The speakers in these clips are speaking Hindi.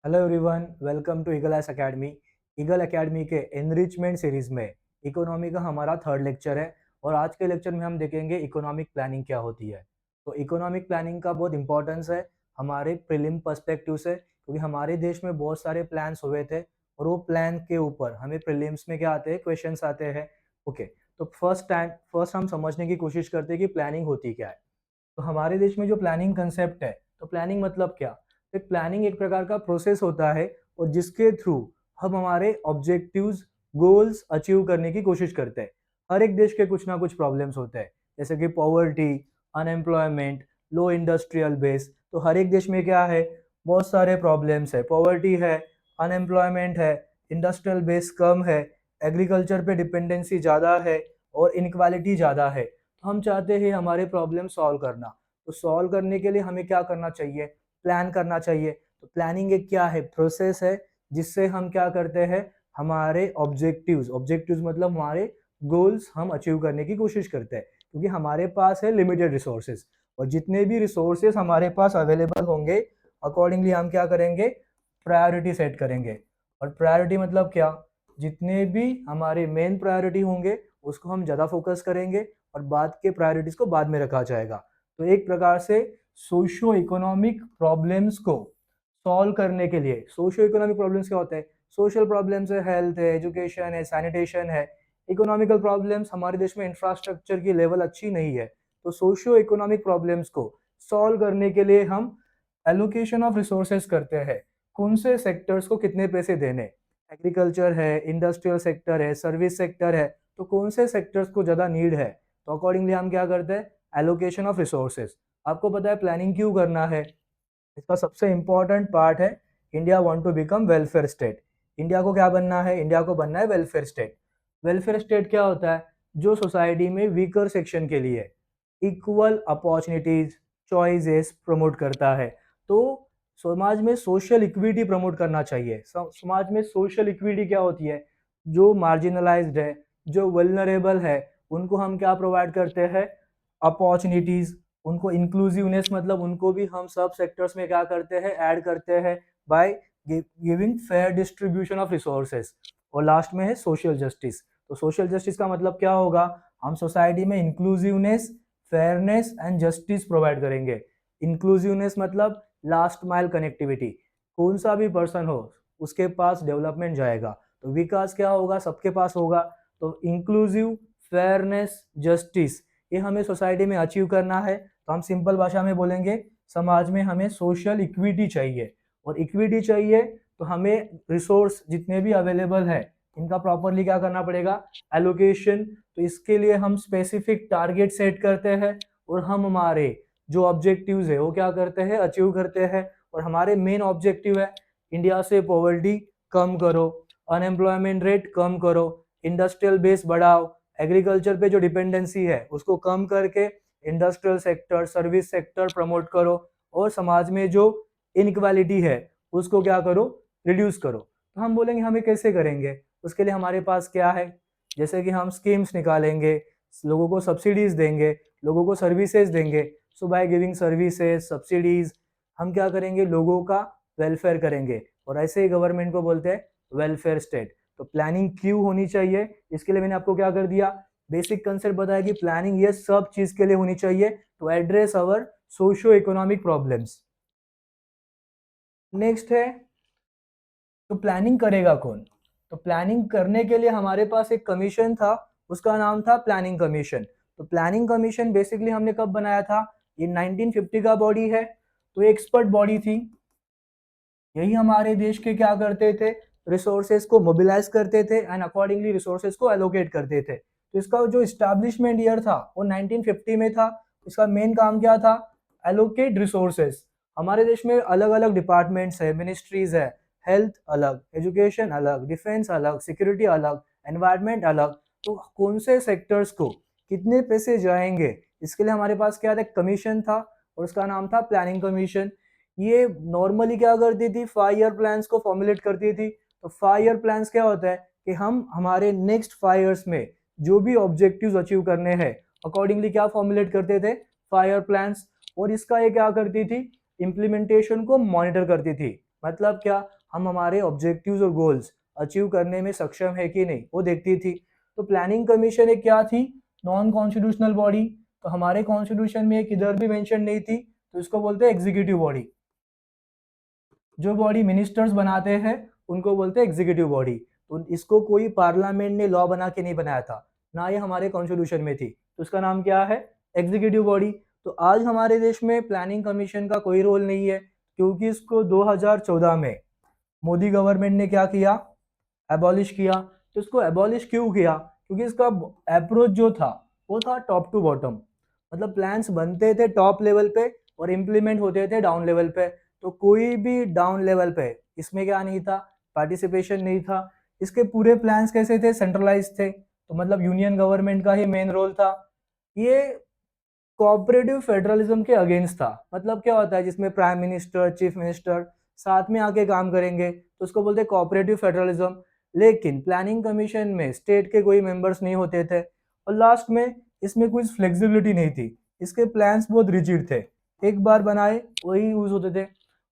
Hello everyone, welcome to Eagle S academy. Eagle academy के एनरिचमेंट सीरीज में इकोनॉमी का हमारा थर्ड लेक्चर है और आज के लेक्चर में हम देखेंगे इकोनॉमिक प्लानिंग क्या होती है। तो इकोनॉमिक प्लानिंग का बहुत इंपॉर्टेंस है हमारे प्रीलिम पर्सपेक्टिव से, क्योंकि हमारे देश में बहुत सारे प्लान्स हुए थे और वो प्लान के ऊपर हमें प्रीलिम्स में क्या आते हैं, क्वेश्चंस आते हैं। ओके, तो फर्स्ट हम समझने की कोशिश करते हैं कि प्लानिंग होती क्या है। तो हमारे देश में जो प्लानिंग कंसेप्ट है, तो प्लानिंग मतलब क्या? एक प्लानिंग एक प्रकार का प्रोसेस होता है और जिसके थ्रू हम हमारे ऑब्जेक्टिव्स, गोल्स अचीव करने की कोशिश करते हैं। हर एक देश के कुछ ना कुछ प्रॉब्लम्स होते हैं, जैसे कि पॉवर्टी, अनएम्प्लॉयमेंट, लो इंडस्ट्रियल बेस। तो हर एक देश में क्या है, बहुत सारे प्रॉब्लम्स है। पॉवर्टी है, अनएम्प्लॉयमेंट है, इंडस्ट्रियल बेस कम है, एग्रीकल्चर पे डिपेंडेंसी ज़्यादा है और इनक्वालिटी ज़्यादा है। तो हम चाहते हैं हमारे प्रॉब्लम सॉल्व करना। तो सॉल्व करने के लिए हमें क्या करना चाहिए? प्लान करना चाहिए। तो प्लानिंग एक क्या है, प्रोसेस है जिससे हम क्या करते हैं, हमारे ऑब्जेक्टिव्स मतलब हमारे गोल्स हम अचीव करने की कोशिश करते हैं। क्योंकि हमारे पास है लिमिटेड रिसोर्सेज और जितने भी रिसोर्सेज हमारे पास अवेलेबल होंगे, अकॉर्डिंगली हम क्या करेंगे, प्रायोरिटी सेट करेंगे। और प्रायोरिटी मतलब क्या? जितने भी हमारे मेन प्रायोरिटी होंगे उसको हम ज़्यादा फोकस करेंगे और बाद के प्रायोरिटीज को बाद में रखा जाएगा। तो एक प्रकार से सोशियो इकोनॉमिक प्रॉब्लम्स को सॉल्व करने के लिए, सोशियो इकोनॉमिक प्रॉब्लम्स क्या होते हैं? सोशल प्रॉब्लम्स है, हेल्थ है, एजुकेशन है, सैनिटेशन है। इकोनॉमिकल प्रॉब्लम्स, हमारे देश में इंफ्रास्ट्रक्चर की लेवल अच्छी नहीं है, तो सोशियो इकोनॉमिक प्रॉब्लम्स को सॉल्व करने के लिए हम एलोकेशन ऑफ रिसोर्सेज करते हैं। कौन से सेक्टर्स को कितने पैसे देने, एग्रीकल्चर है, इंडस्ट्रियल सेक्टर है, सर्विस सेक्टर है, तो कौन से सेक्टर्स को ज़्यादा नीड है, तो अकॉर्डिंगली हम क्या करते हैं, एलोकेशन ऑफ रिसोर्सेज। आपको पता है प्लानिंग क्यों करना है? इसका सबसे इंपॉर्टेंट पार्ट है, India want to become welfare state. India को क्या बनना है? इंडिया को बनना है वेलफेयर स्टेट। वेलफेयर स्टेट क्या होता है? जो सोसाइटी में वीकर सेक्शन के लिए इक्वल अपॉर्चुनिटीज, चॉइसेस प्रमोट करता है। तो समाज में सोशल इक्विटी प्रमोट करना चाहिए। समाज में सोशल इक्विटी क्या होती है? जो मार्जिनलाइज्ड है, जो वल्नरेबल है, उनको हम क्या प्रोवाइड करते हैं? अपॉर्चुनिटीज। उनको इंक्लूसिवनेस मतलब उनको भी हम सब सेक्टर्स में क्या करते हैं, ऐड करते हैं by giving fair distribution of resources. और लास्ट में है सोशल जस्टिस। तो सोशल जस्टिस का मतलब क्या होगा? हम सोसाइटी में inclusiveness, fairness and justice provide करेंगे। इंक्लूसिवनेस मतलब लास्ट माइल कनेक्टिविटी, कौन सा भी पर्सन हो उसके पास डेवलपमेंट जाएगा, तो विकास क्या होगा, सबके पास होगा। तो इंक्लूसिव, फेयरनेस, जस्टिस, ये हमें सोसाइटी में अचीव करना है। तो हम सिंपल भाषा में बोलेंगे, समाज में हमें सोशल इक्विटी चाहिए। और इक्विटी चाहिए तो हमें रिसोर्स जितने भी अवेलेबल है इनका प्रॉपरली क्या करना पड़ेगा, एलोकेशन। तो इसके लिए हम स्पेसिफिक टारगेट सेट करते हैं और हम हमारे जो ऑब्जेक्टिव्स है वो क्या करते हैं, अचीव करते हैं। और हमारे मेन ऑब्जेक्टिव है, इंडिया से पॉवर्टी कम करो, अनएम्प्लॉयमेंट रेट कम करो, इंडस्ट्रियल बेस बढ़ाओ, एग्रीकल्चर पे जो डिपेंडेंसी है उसको कम करके industrial sector, service sector promote करो, और समाज में जो इनइक्वालिटी है उसको क्या करो, रिड्यूस करो। तो हम बोलेंगे हमें कैसे करेंगे, उसके लिए हमारे पास क्या है, जैसे कि हम स्कीम्स निकालेंगे, लोगों को सब्सिडीज देंगे, लोगों को सर्विसेज देंगे। सो बाय गिविंग सर्विसेज, सब्सिडीज, हम क्या करेंगे, लोगों का वेलफेयर करेंगे। और ऐसे ही गवर्नमेंट को बोलते हैं वेलफेयर स्टेट। तो प्लानिंग क्यों होनी चाहिए, इसके लिए मैंने आपको क्या कर दिया, बेसिक कंसेप्ट बताया कि प्लानिंग ये सब चीज के लिए होनी चाहिए to address our socio economic problems. Next है, तो प्लानिंग करेगा कौन? तो प्लानिंग करने के लिए हमारे पास एक कमीशन था, उसका नाम था प्लानिंग कमीशन। तो प्लानिंग कमीशन बेसिकली हमने कब बनाया था? ये 1950 का बॉडी है। तो एक्सपर्ट बॉडी थी, यही हमारे देश के क्या करते थे, रिसोर्सेज को मोबिलाइज करते थे एंड अकॉर्डिंगली रिसोर्सेज को एलोकेट करते थे। तो इसका जो स्टैब्लिशमेंट ईयर था वो 1950 में था। इसका मेन काम क्या था? Allocate resources. हमारे देश में अलग अलग डिपार्टमेंट्स है, मिनिस्ट्रीज है, हेल्थ अलग, एजुकेशन अलग, डिफेंस अलग, सिक्योरिटी अलग, एनवायरनमेंट अलग। तो कौन से सेक्टर्स को कितने पैसे जाएंगे, इसके लिए हमारे पास क्या था, कमीशन था और उसका नाम था प्लानिंग कमीशन। ये नॉर्मली क्या करती थी, 5 ईयर प्लान्स को फॉर्मुलेट करती थी। तो 5 ईयर प्लान्स क्या होता है कि हम हमारे नेक्स्ट 5 ईयर्स में जो भी ऑब्जेक्टिव्स अचीव करने हैं, अकॉर्डिंगली क्या फॉर्मुलेट करते थे, 5 ईयर प्लान्स। और इसका ये क्या करती थी, इम्प्लीमेंटेशन को मॉनिटर करती थी। मतलब क्या, हम हमारे ऑब्जेक्टिव्स और गोल्स अचीव करने में सक्षम है कि नहीं, वो देखती थी। तो प्लानिंग कमीशन एक क्या थी, नॉन कॉन्स्टिट्यूशनल बॉडी। तो हमारे कॉन्स्टिट्यूशन में किधर भी मेंशन नहीं थी, तो इसको बोलते हैं एग्जीक्यूटिव बॉडी। जो बॉडी मिनिस्टर्स बनाते हैं उनको बोलते हैं एग्जीक्यूटिव बॉडी। तो इसको कोई पार्लियामेंट ने लॉ बना के नहीं बनाया था, ना ये हमारे कॉन्स्टिट्यूशन में थी, तो उसका नाम क्या है, एग्जीक्यूटिव बॉडी। तो आज हमारे देश में प्लानिंग कमीशन का कोई रोल नहीं है, क्योंकि इसको 2014 में मोदी गवर्नमेंट ने क्या किया, एबॉलिश किया। तो इसको एबॉलिश क्यों किया, क्योंकि इसका अप्रोच जो था वो था टॉप टू बॉटम। मतलब प्लान्स बनते थे टॉप लेवल पे और इम्प्लीमेंट होते थे डाउन लेवल पे। तो कोई भी डाउन लेवल पे इसमें क्या नहीं था, पार्टिसिपेशन नहीं था। इसके पूरे प्लान्स कैसे थे, सेंट्रलाइज थे। तो मतलब यूनियन गवर्नमेंट का ही मेन रोल था। ये कोऑपरेटिव फेडरलिज्म के अगेंस्ट था। मतलब क्या होता है, जिसमें प्राइम मिनिस्टर, चीफ मिनिस्टर साथ में आके काम करेंगे, तो उसको बोलते हैं कोऑपरेटिव फेडरलिज्म। लेकिन प्लानिंग कमीशन में स्टेट के कोई मेंबर्स नहीं होते थे, और लास्ट में इसमें कुछ फ्लेक्सिबिलिटी नहीं थी। इसके प्लान्स बहुत रिजिड थे, एक बार बनाए वही यूज होते थे।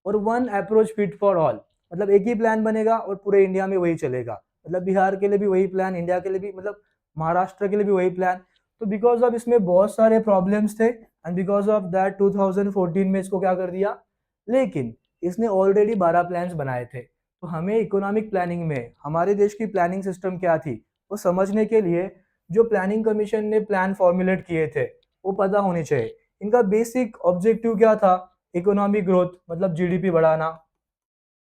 और one approach fit for all, मतलब एक ही प्लान बनेगा और पूरे इंडिया में वही चलेगा। मतलब बिहार के लिए भी वही प्लान, इंडिया के लिए भी, मतलब महाराष्ट्र के लिए भी वही प्लान। तो बिकॉज ऑफ इसमें बहुत सारे प्रॉब्लम्स थे, एंड बिकॉज ऑफ दैट 2014 में इसको क्या कर दिया। लेकिन इसने ऑलरेडी 12 प्लान्स बनाए थे। तो हमें इकोनॉमिक प्लानिंग में हमारे देश की प्लानिंग सिस्टम क्या थी वो समझने के लिए जो प्लानिंग कमीशन ने प्लान फॉर्मुलेट किए थे वो पता होने चाहिए। इनका बेसिक ऑब्जेक्टिव क्या था, इकोनॉमिक ग्रोथ, मतलब जीडीपी बढ़ाना।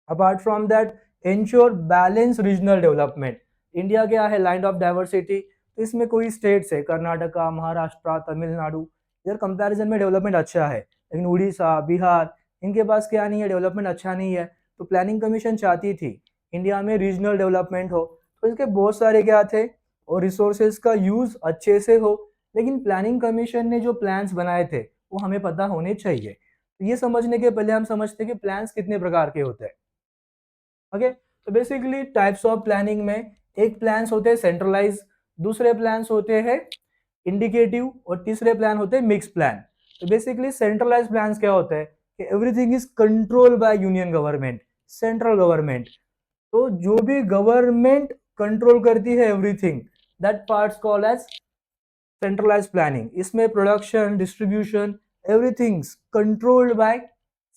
Apart from that, ensure balance regional development. India क्या है, लैंड ऑफ डाइवर्सिटी। तो इसमें कोई स्टेट्स है, कर्नाटका, महाराष्ट्र, तमिलनाडु, इधर कंपैरिजन में डेवलपमेंट अच्छा है। लेकिन उड़ीसा, बिहार, इनके पास क्या नहीं है, डेवलपमेंट अच्छा नहीं है। तो प्लानिंग कमीशन चाहती थी इंडिया में रीजनल डेवलपमेंट हो। तो इसके बहुत सारे क्या थे, और रिसोर्सेज का यूज अच्छे से हो। लेकिन प्लानिंग कमीशन ने जो प्लान्स बनाए थे वो हमें पता होने चाहिए। तो ये समझने के पहले हम समझते हैं कि प्लान्स कितने प्रकार के होते हैं। ओके, तो बेसिकली टाइप्स ऑफ प्लानिंग में एक प्लान्स होते हैं सेंट्रलाइज, दूसरे प्लान्स होते हैं इंडिकेटिव, और तीसरे प्लान होते हैं मिक्स प्लान। तो बेसिकली सेंट्रलाइज प्लान्स क्या होता है कि everything is controlled by union government, central government. तो जो भी गवर्नमेंट कंट्रोल करती है everything, that parts called as centralize planning. इसमें production, distribution, everything controlled by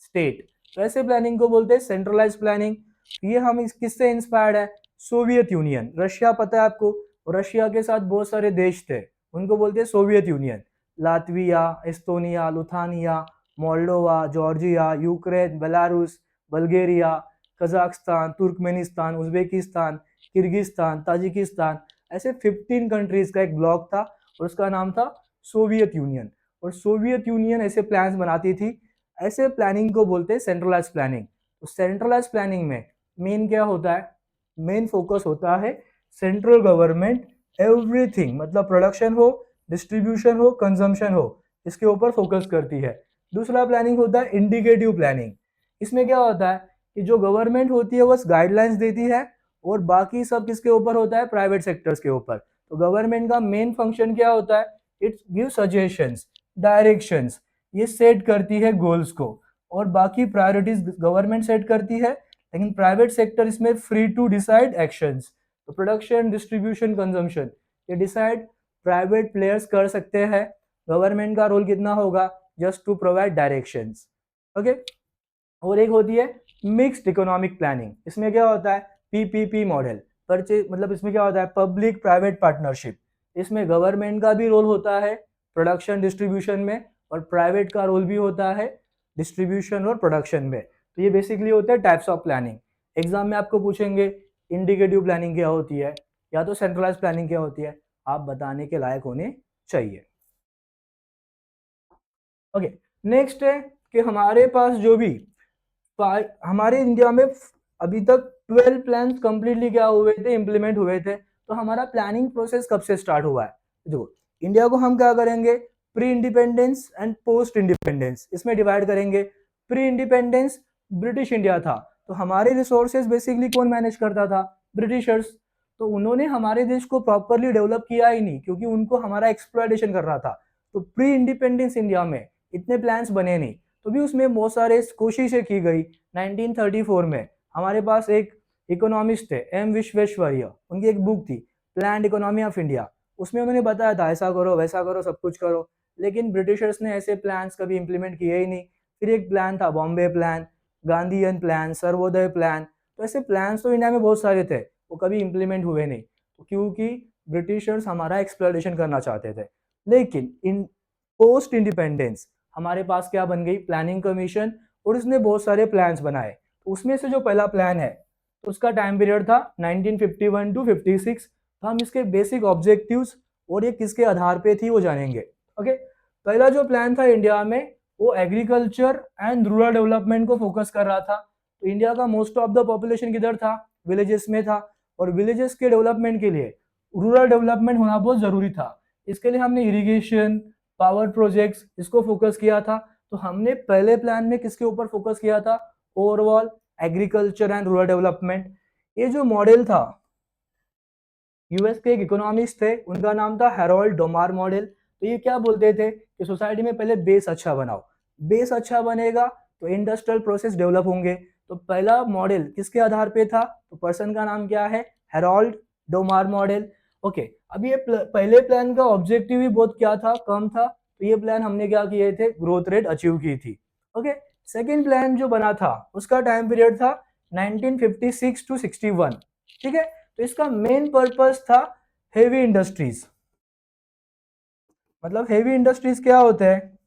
state. तो ऐसे प्लानिंग को बोलते हैं सेंट्रलाइज प्लानिंग। ये हम किससे इंस्पायर्ड है, सोवियत यूनियन, रशिया, पता है आपको। रशिया के साथ बहुत सारे देश थे, उनको बोलते हैं Soviet union. Latvia, Estonia, Lithuania, Moldova, Georgia, Ukraine, Belarus, Bulgaria, Kazakhstan, Turkmenistan, Uzbekistan, Kyrgyzstan, Tajikistan, ऐसे 15 कंट्रीज का एक ब्लॉक था, और उसका नाम था सोवियत यूनियन। और सोवियत यूनियन ऐसे प्लान्स बनाती थी। ऐसे प्लानिंग को बोलते हैं सेंट्रलाइज प्लानिंग। तो सेंट्रलाइज प्लानिंग में मेन क्या होता है, मेन फोकस होता है सेंट्रल गवर्नमेंट एवरीथिंग, मतलब प्रोडक्शन हो, डिस्ट्रीब्यूशन हो, कंजम्पशन हो, इसके ऊपर फोकस करती है। दूसरा प्लानिंग होता है इंडिकेटिव प्लानिंग। इसमें क्या होता है कि जो गवर्नमेंट होती है बस गाइडलाइंस देती है, और बाकी सब किसके ऊपर होता है, प्राइवेट सेक्टर्स के ऊपर। तो गवर्नमेंट का मेन फंक्शन क्या होता है, इट्स गिव सजेशंस, डायरेक्शंस, ये सेट करती है गोल्स को, और बाकी प्रायोरिटीज गवर्नमेंट सेट करती है। लेकिन प्राइवेट सेक्टर इसमें फ्री टू डिसाइड एक्शंस। तो प्रोडक्शन, डिस्ट्रीब्यूशन, कंजम्पशन, ये डिसाइड प्राइवेट प्लेयर्स कर सकते हैं। गवर्नमेंट का रोल कितना होगा, just to provide directions. Okay, और एक होती है मिक्स्ड इकोनॉमिक प्लानिंग। इसमें क्या होता है, पीपीपी मॉडल, परचेज, मतलब इसमें क्या होता है, पब्लिक प्राइवेट पार्टनरशिप। इसमें गवर्नमेंट का भी रोल होता है प्रोडक्शन डिस्ट्रीब्यूशन में, और प्राइवेट का रोल भी होता है डिस्ट्रीब्यूशन और प्रोडक्शन में। तो ये बेसिकली होते हैं टाइप्स ऑफ प्लानिंग। एग्जाम में आपको पूछेंगे इंडिकेटिव प्लानिंग क्या होती है, या तो सेंट्रलाइज प्लानिंग क्या होती है, आप बताने के लायक होने चाहिए। ओके, नेक्स्ट है कि हमारे पास जो भी हमारे इंडिया में अभी तक 12 प्लान्स कंप्लीटली क्या हुए थे, इम्प्लीमेंट हुए थे। तो हमारा प्लानिंग प्रोसेस कब से स्टार्ट हुआ है, देखो इंडिया को हम क्या करेंगे, pre independence and post independence, इसमें डिवाइड करेंगे। प्री इंडिपेंडेंस ब्रिटिश इंडिया था, तो हमारे रिसोर्सेज बेसिकली कौन मैनेज करता था, ब्रिटिशर्स। तो उन्होंने हमारे देश को प्रॉपरली डेवलप किया ही नहीं, क्योंकि उनको हमारा एक्सप्लॉयटेशन कर रहा था। तो प्री इंडिपेंडेंस इंडिया में इतने प्लान्स बने नहीं, तो भी उसमें बहुत सारे कोशिशें की गई। 1934 में हमारे पास एक इकोनॉमिस्ट थे एम विश्वेश्वरैया, उनकी एक बुक थी प्लान्ड इकोनॉमी ऑफ इंडिया। उसमें उन्होंने बताया था ऐसा करो वैसा करो सब कुछ करो, लेकिन ब्रिटिशर्स ने ऐसे प्लान्स कभी इंप्लीमेंट किए ही नहीं। फिर एक प्लान था Bombay plan, Gandhian plan, Sarvodaya plan. तो ऐसे प्लान्स तो इंडिया में बहुत सारे थे, वो कभी इंप्लीमेंट हुए नहीं, क्योंकि ब्रिटिशर्स हमारा एक्सप्लॉयटेशन करना चाहते थे। लेकिन इन पोस्ट इंडिपेंडेंस हमारे पास क्या बन गई, प्लानिंग कमीशन, और उसने बहुत सारे प्लान्स बनाए। तो उसमें से जो पहला प्लान है तो उसका टाइम पीरियड था 1951 टू 56। तो हम इसके बेसिक ऑब्जेक्टिव्स और ये किसके आधार पे थी वो जानेंगे। ओके, पहला जो प्लान था इंडिया में वो एग्रीकल्चर एंड रूरल डेवलपमेंट को फोकस कर रहा था। तो इंडिया का मोस्ट ऑफ द पॉपुलेशन किधर था, विलेजेस में था, और विलेजेस के डेवलपमेंट के लिए रूरल डेवलपमेंट होना बहुत जरूरी था। इसके लिए हमने इरिगेशन, पावर प्रोजेक्ट्स इसको फोकस किया था। तो हमने पहले प्लान में किसके ऊपर फोकस किया था, overall agriculture and rural development. ये जो मॉडल था, यूएस के एक इकोनॉमिस्ट थे, उनका नाम था हैरोल्ड डोमार मॉडल। तो ये क्या बोलते थे कि सोसाइटी में पहले बेस अच्छा बनाओ, बेस अच्छा बनेगा तो इंडस्ट्रियल प्रोसेस डेवलप होंगे। तो पहला मॉडल किसके आधार पे था, तो पर्सन का नाम क्या है, हैरोल्ड डोमार मॉडल। ओके, अब ये पहले प्लान का ऑब्जेक्टिव ही बहुत क्या था, कम था। तो ये प्लान हमने क्या किए थे, ग्रोथ रेट अचीव की थी। ओके, सेकेंड प्लान जो बना था उसका टाइम पीरियड था 1956 टू 61। ठीक है, तो इसका मेन पर्पस था हेवी इंडस्ट्रीज। मतलब हेवी इंडस्ट्रीज क्या होते हैं,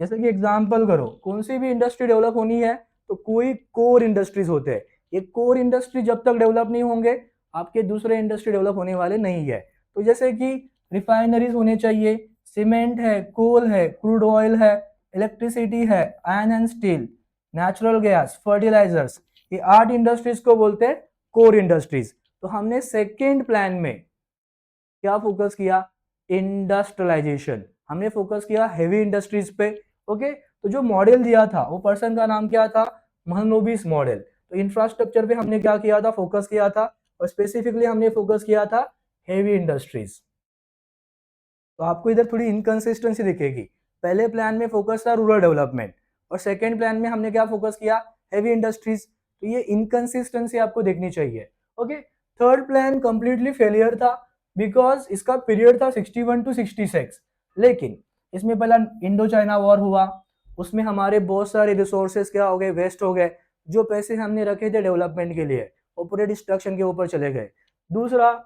जैसे कि एग्जांपल करो, कौन सी भी इंडस्ट्री डेवलप होनी है तो कोई कोर इंडस्ट्रीज होते हैं। ये कोर इंडस्ट्री जब तक डेवलप नहीं होंगे आपके दूसरे इंडस्ट्री डेवलप होने वाले नहीं है। तो जैसे कि रिफाइनरीज होने चाहिए, सीमेंट है, कोल है, क्रूड ऑयल है, इलेक्ट्रिसिटी है, iron and steel, natural gas, fertilisers, ये 8 इंडस्ट्रीज को बोलते हैं कोर इंडस्ट्रीज। तो हमने सेकेंड प्लान में क्या फोकस किया, इंडस्ट्रियलाइजेशन, हमने फोकस किया हेवी इंडस्ट्रीज पे। ओके, तो जो मॉडल दिया था वो पर्सन का नाम क्या था, महलनोबिस मॉडल। तो इंफ्रास्ट्रक्चर पे हमने क्या किया था, फोकस किया था, और स्पेसिफिकली हमने फोकस किया था हेवी इंडस्ट्रीज। तो आपको इधर थोड़ी इनकंसिस्टेंसी दिखेगी, पहले प्लान में फोकस था रूरल डेवलपमेंट और सेकेंड प्लान में हमने क्या फोकस किया, हेवी इंडस्ट्रीज। तो ये इनकंसिस्टेंसी आपको देखनी चाहिए। Okay, third plan completely failure था बिकॉज इसका पीरियड था 61 टू 66। लेकिन इसमें पहला इंडो चाइना वॉर हुआ, उसमें हमारे बहुत सारे रिसोर्सेज क्या हो गए, वेस्ट हो गए। जो पैसे हमने रखे थे डेवलपमेंट के लिए वो पूरे डिस्ट्रक्शन के ऊपर चले गए। दूसरा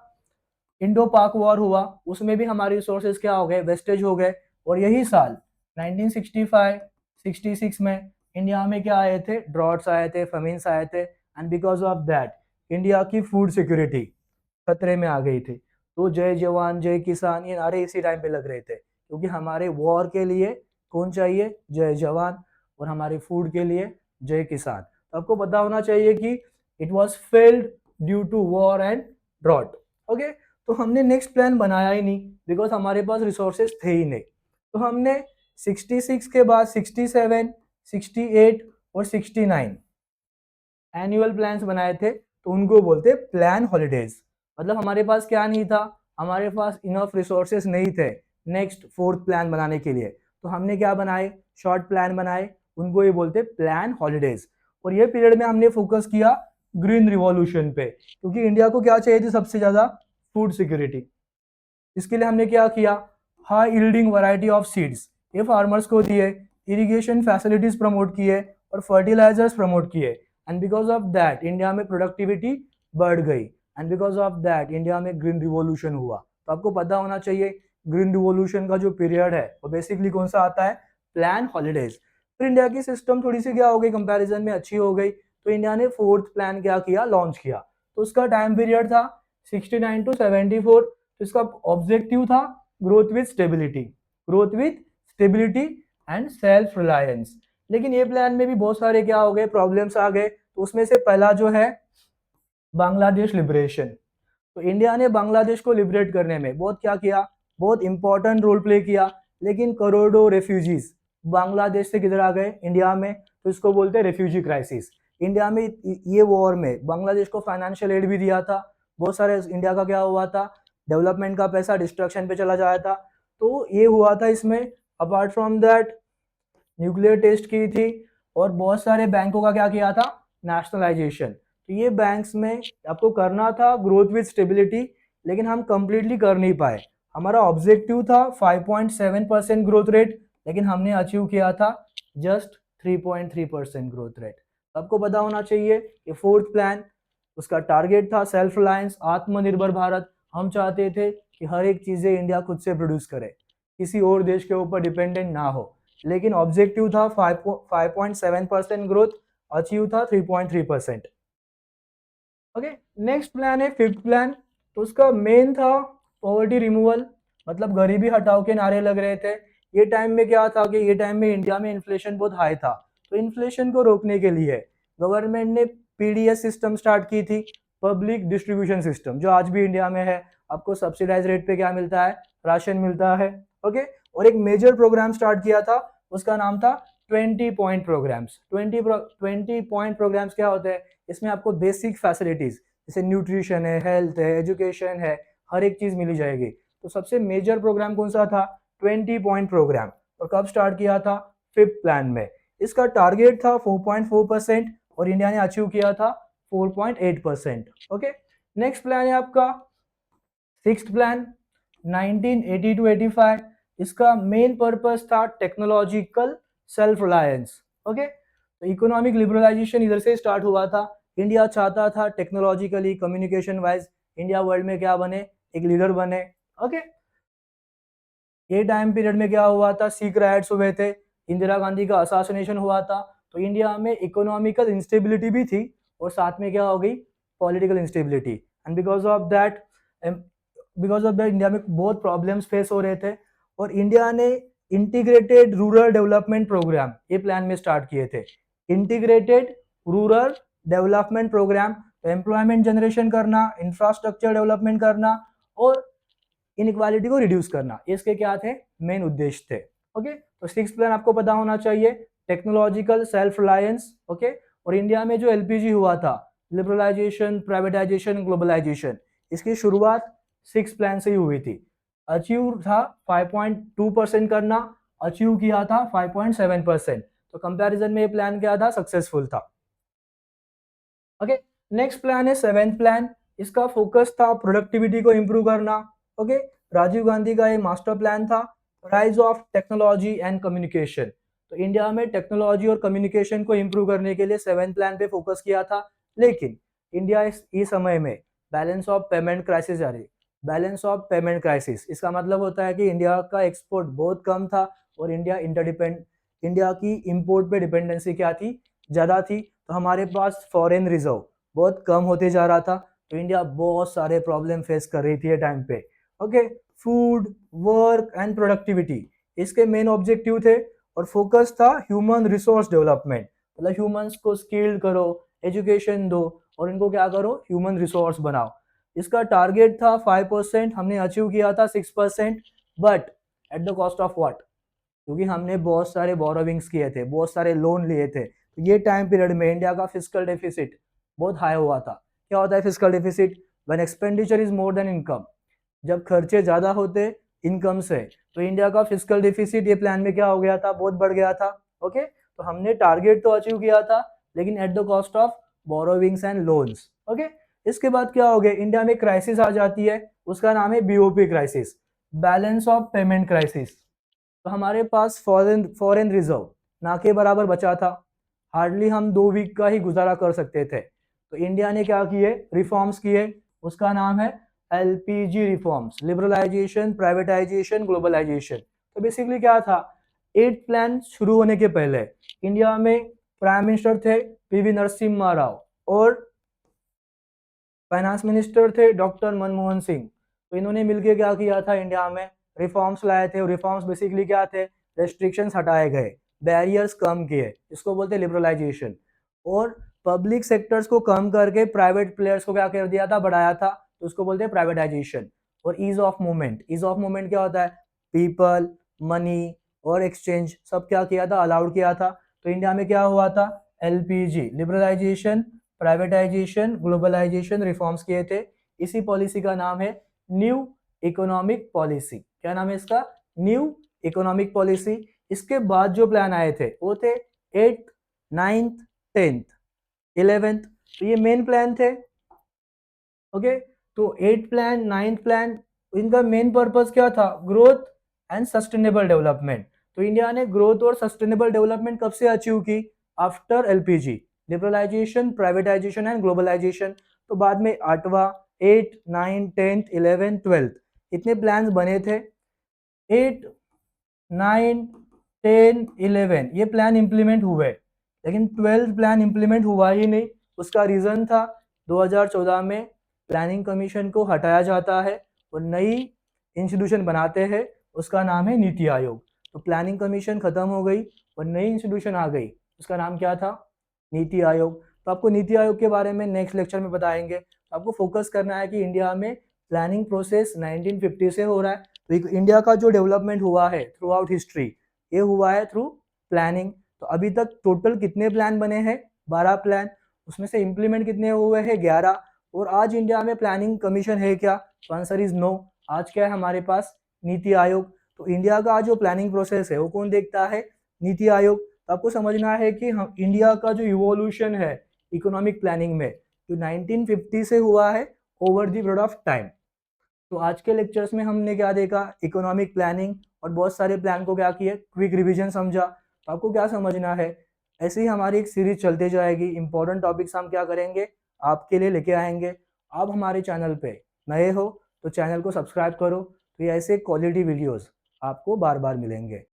इंडो पाक वॉर हुआ, उसमें भी हमारे रिसोर्सेज क्या हो गए, वेस्टेज हो गए। और यही साल 1965-66 में इंडिया में क्या आए थे, ड्रॉट्स आए थे, फमीन्स आए थे, and because of that India की फूड सिक्योरिटी खतरे में आ गई थी। तो जय जवान जय किसान ये नारे इसी टाइम पे लग रहे थे, क्योंकि हमारे वॉर के लिए कौन चाहिए, जय जवान, और हमारे फूड के लिए जय किसान। तो आपको पता होना चाहिए कि it was failed due to war and drought. Okay, तो हमने नेक्स्ट प्लान बनाया ही नहीं बिकॉज हमारे पास रिसोर्सेज थे ही नहीं। तो हमने 66 के बाद 67, 68 और 69 एनुअल प्लान्स बनाए थे। तो उनको बोलते प्लान हॉलीडेज। मतलब हमारे पास क्या नहीं था, हमारे पास इनफ रिसोर्सेज नहीं थे नेक्स्ट फोर्थ प्लान बनाने के लिए। तो हमने क्या बनाए, शॉर्ट प्लान बनाए, उनको ये बोलते प्लान हॉलीडेज। और ये पीरियड में हमने फोकस किया ग्रीन रिवॉल्यूशन पे, क्योंकि इंडिया को क्या चाहिए थी सबसे ज्यादा, फूड सिक्योरिटी। इसके लिए हमने क्या किया, high yielding variety of seeds ये फार्मर्स को दिए, इरिगेशन फैसिलिटीज प्रमोट किए और फर्टिलाइजर्स प्रमोट किए। And because of that India में प्रोडक्टिविटी बढ़ गई, and because of that India में ग्रीन रिवॉल्यूशन हुआ। तो आपको पता होना चाहिए ग्रीन रिवॉल्यूशन का जो पीरियड है वो बेसिकली कौन सा आता है, प्लान हॉलीडेज। फिर इंडिया की सिस्टम थोड़ी सी क्या हो गई, कंपैरिजन में अच्छी हो गई। तो इंडिया ने फोर्थ प्लान क्या किया, लॉन्च किया। तो उसका टाइम पीरियड था 69 टू 74। तो इसका ऑब्जेक्टिव था growth with stability, growth with stability and self reliance. लेकिन ये प्लान में भी बहुत सारे क्या हो गए, प्रॉब्लम्स आ गए। तो उसमें से पहला जो है बांग्लादेश लिबरेशन। तो इंडिया ने बांग्लादेश को लिबरेट करने में बहुत क्या किया, बहुत इंपॉर्टेंट रोल प्ले किया। लेकिन करोड़ों रेफ्यूजीज बांग्लादेश से किधर आ गए, इंडिया में। तो इसको बोलते हैं रेफ्यूजी क्राइसिस। इंडिया में ये वॉर में बांग्लादेश को फाइनेंशियल एड भी दिया था। बहुत सारे इंडिया का क्या हुआ था, डेवलपमेंट का पैसा डिस्ट्रक्शन पे चला जाया था। तो ये हुआ था इसमें। Apart from that nuclear test की थी, और बहुत सारे बैंकों का क्या किया था, नेशनलाइजेशन। तो ये बैंक्स में आपको करना था ग्रोथ विद स्टेबिलिटी, लेकिन हम कंप्लीटली कर नहीं पाए। हमारा ऑब्जेक्टिव था 5.7% ग्रोथ रेट, लेकिन हमने अचीव किया था जस्ट 3.3% ग्रोथ रेट। आपको पता होना चाहिए कि फोर्थ प्लान, उसका टारगेट था सेल्फ रिलायंस, आत्मनिर्भर भारत। हम चाहते थे कि हर एक चीजें इंडिया खुद से प्रोड्यूस करे, किसी और देश के ऊपर डिपेंडेंट ना हो, लेकिन ऑब्जेक्टिव था 5.7% ग्रोथ, अचीव था 3.3%। ओके, नेक्स्ट प्लान है फिफ्थ प्लान। तो उसका मेन था पॉवर्टी रिमूवल, मतलब गरीबी हटाओ के नारे लग रहे थे। ये टाइम में क्या था कि ये टाइम में इंडिया में इन्फ्लेशन बहुत हाई था, तो इन्फ्लेशन को रोकने के लिए गवर्नमेंट ने पीडीएस सिस्टम स्टार्ट की थी, पब्लिक डिस्ट्रीब्यूशन सिस्टम, जो आज भी इंडिया में है। आपको सब्सिडाइज रेट पे क्या मिलता है, राशन मिलता है। ओके, और एक मेजर प्रोग्राम स्टार्ट किया था, उसका नाम था 20 पॉइंट प्रोग्राम्स। 20 पॉइंट प्रोग्राम्स क्या होते हैं, इसमें आपको बेसिक फैसिलिटीज जैसे न्यूट्रिशन है, हेल्थ है, एजुकेशन है, हर एक चीज मिली जाएगी। तो सबसे मेजर प्रोग्राम कौन सा था, 20 पॉइंट प्रोग्राम। और कब स्टार्ट किया था, फिफ्थ प्लान में। इसका टारगेट था 4.4% और इंडिया ने अचीव किया था 4.8%। ओके, नेक्स्ट प्लान है आपका सिक्स्थ प्लान, 1980 टू 85। इसका मेन पर्पस था टेक्नोलॉजिकल सेल्फ रिलायंस। ओके, तो इकोनॉमिक लिबरलाइजेशन इधर से स्टार्ट हुआ था। इंडिया चाहता था technologically, communication wise India world में क्या बने, एक लीडर बने। ओके, ये टाइम पीरियड में क्या हुआ था, सिख राइट्स हुए थे, इंदिरा गांधी का असासिनेशन हुआ था। तो इंडिया में इकोनॉमिकल इंस्टेबिलिटी भी थी और साथ में क्या हो गई, political instability. And because of that India में बहुत प्रॉब्लम्स फेस हो रहे थे, और इंडिया ने इंटीग्रेटेड रूरल डेवलपमेंट प्रोग्राम ये प्लान में स्टार्ट किए थे। इंटीग्रेटेड रूरल डेवलपमेंट प्रोग्राम, तो एम्प्लॉयमेंट जनरेशन करना, इंफ्रास्ट्रक्चर डेवलपमेंट करना और इनइक्वालिटी को रिड्यूस करना, इसके क्या थे, मेन उद्देश्य थे। ओके, तो सिक्स प्लान आपको पता होना चाहिए, टेक्नोलॉजिकल सेल्फ रिलायंस। ओके, और इंडिया में जो एलपीजी हुआ था, लिबरलाइजेशन, प्राइवेटाइजेशन, ग्लोबलाइजेशन, इसकी शुरुआत सिक्स प्लान से ही हुई थी। अचीव था 5.2% करना, अचीव किया था 5.7%। तो कंपैरिजन में ये प्लान क्या था, सक्सेसफुल था। ओके, नेक्स्ट प्लान है सेवेंथ प्लान। इसका फोकस था प्रोडक्टिविटी को इंप्रूव करना। ओके, राजीव गांधी का ये मास्टर प्लान था, rise of technology and communication. तो इंडिया में टेक्नोलॉजी और कम्युनिकेशन को इंप्रूव करने के लिए सेवेंथ प्लान पे फोकस किया था। लेकिन इंडिया इस समय में बैलेंस ऑफ पेमेंट क्राइसिस आ रही। बैलेंस ऑफ पेमेंट क्राइसिस, इसका मतलब होता है कि इंडिया का एक्सपोर्ट बहुत कम था और इंडिया की इंपोर्ट पे डिपेंडेंसी क्या थी, ज़्यादा थी। तो हमारे पास फॉरेन रिजर्व बहुत कम होते जा रहा था। तो इंडिया बहुत सारे प्रॉब्लम फेस कर रही थी ये टाइम पे। Okay, food, work and productivity इसके मेन ऑब्जेक्टिव थे, और फोकस था ह्यूमन रिसोर्स डेवलपमेंट, मतलब ह्यूमंस को स्किल्ड करो, एजुकेशन दो और इनको क्या करो, ह्यूमन रिसोर्स बनाओ। इसका टारगेट था 5%, हमने अचीव किया था 6%, but at the cost of what, क्योंकि हमने बहुत सारे बोरोविंग्स किए थे, बहुत सारे लोन लिए थे। तो ये टाइम पीरियड में इंडिया का फिस्कल डेफिसिट बहुत हाई हुआ था। क्या होता है fiscal deficit, when expenditure is more than income, जब खर्चे ज्यादा होते इनकम से, तो इंडिया का फिस्कल डेफिसिट ये प्लान में क्या हो गया था, बहुत बढ़ गया था। ओके, तो हमने टारगेट तो अचीव किया था, लेकिन at the cost of borrowings and loans. Okay, इसके बाद क्या हो गया, इंडिया में क्राइसिस आ जाती है, उसका नाम है BOP crisis, balance of payment crisis. तो हमारे पास फॉरेन रिजर्व ना के बराबर बचा था, हार्डली हम 2 वीक का ही गुजारा कर सकते थे। तो इंडिया ने क्या किए, रिफॉर्म्स किए, उसका नाम है LPG reforms, liberalisation, privatisation, globalisation. तो बेसिकली क्या था, एट प्लान शुरू होने के पहले इंडिया में प्राइम मिनिस्टर थे पीवी नरसिम्हा राव और फाइनेंस मिनिस्टर थे डॉक्टर मनमोहन सिंह। तो इन्होंने मिलकर क्या किया था, इंडिया में रिफॉर्म्स लाए थे। रिफॉर्म्स बेसिकली क्या थे, रेस्ट्रिक्शंस हटाए गए, बैरियर्स कम किए, इसको बोलते हैं लिबरलाइजेशन। और पब्लिक सेक्टर्स को कम करके प्राइवेट प्लेयर्स को क्या कर दिया था, बढ़ाया था, तो उसको बोलते हैं प्राइवेटाइजेशन। और ease of movement, ease of movement क्या होता है, पीपल, मनी और एक्सचेंज सब क्या किया था, अलाउड किया था। तो इंडिया में क्या हुआ था, LPG, liberalisation, privatisation, globalisation reforms किए थे। इसी पॉलिसी का नाम है न्यू इकोनॉमिक पॉलिसी। क्या नाम है इसका, न्यू इकोनॉमिक पॉलिसी। इसके बाद जो प्लान आए थे वो थे एट 9th 10th 11th, तो ये मेन प्लान थे। ओके, तो 8th प्लान 9th प्लान, इनका मेन पर्पस क्या था? Growth and sustainable development. तो इंडिया ने ग्रोथ और सस्टेनेबल डेवलपमेंट कब से अचीव की? After LPG, liberalisation, privatisation and globalisation. तो बाद में 8वां, 8, 9, 10th 11, 12th इतने प्लान्स बने थे। 8, 9, 10, 11 ये प्लान इंप्लीमेंट हुए, लेकिन 12th प्लान इंप्लीमेंट हुआ ही नहीं। उसका रीजन था 2014 में प्लानिंग कमीशन को हटाया जाता है और नई इंस्टीट्यूशन बनाते हैं, उसका नाम है नीति आयोग। तो प्लानिंग कमीशन खत्म हो गई और नई इंस्टीट्यूशन आ गई, उसका नाम क्या था? नीति आयोग। तो आपको नीति आयोग के बारे में नेक्स्ट लेक्चर में बताएंगे। तो आपको फोकस करना है कि इंडिया में प्लानिंग प्रोसेस 1950 से हो रहा है। तो इंडिया का जो डेवलपमेंट हुआ है थ्रू आउट हिस्ट्री, ये हुआ है थ्रू प्लानिंग। तो अभी तक टोटल कितने प्लान बने हैं? 12 प्लान। उसमें से इम्प्लीमेंट कितने हुए हैं? 11। और आज इंडिया में प्लानिंग कमीशन है क्या? तो आंसर इज नो। आज क्या है हमारे पास? नीति आयोग। तो इंडिया का जो प्लानिंग प्रोसेस है वो कौन देखता है? नीति आयोग। तो आपको समझना है कि हम इंडिया का जो इवोल्यूशन है इकोनॉमिक प्लानिंग में, जो 1950 से हुआ है over the period of time. तो आज के लेक्चर्स में हमने क्या देखा? इकोनॉमिक प्लानिंग और बहुत सारे प्लान को क्या किया? क्विक रिवीजन समझा। तो आपको क्या समझना है? ऐसे ही हमारी एक सीरीज चलते जाएगी, इंपॉर्टेंट टॉपिक्स हम क्या करेंगे आपके लिए लेके आएंगे। आप हमारे चैनल पे नए हो तो चैनल को सब्सक्राइब करो, तो ये ऐसे क्वालिटी वीडियोस आपको बार बार मिलेंगे।